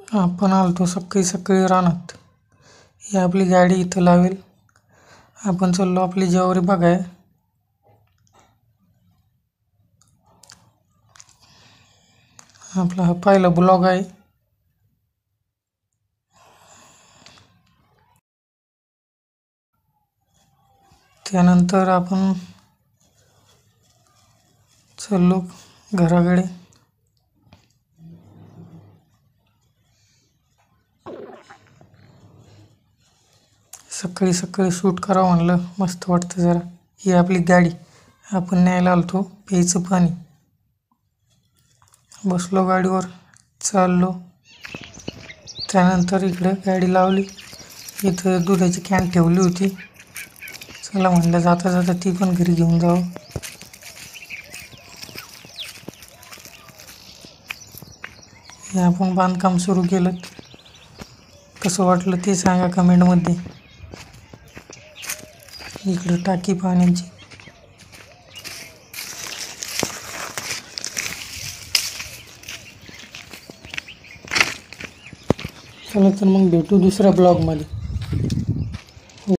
आपण आलतो सकाळी सकाळी रानात. ही आपली गाडी इथं लावेल. आपण चाललो आपली ज्वारी बघाय. आपला हा पहिला ब्लॉग आहे. त्यानंतर आपण चाललो घराकडे. सकाळी सकाळी शूट करावं म्हणलं, मस्त वाटतं जरा. ही आपली गाडी. आपण न्यायला आलतो प्यायचं पाणी. बसलो गाडीवर, चाललो. त्यानंतर इकडं गाडी लावली. इथं दुधाची कॅन ठेवली होती. चला म्हणलं जाता जाता ती पण घरी घेऊन जावं. हे आपण बांधकाम सुरू केलं. कसं वाटलं ते सांगा कमेंटमध्ये. इकडं टाकी पाण्याची. चला तर मग भेटू दुसऱ्या ब्लॉगमध्ये.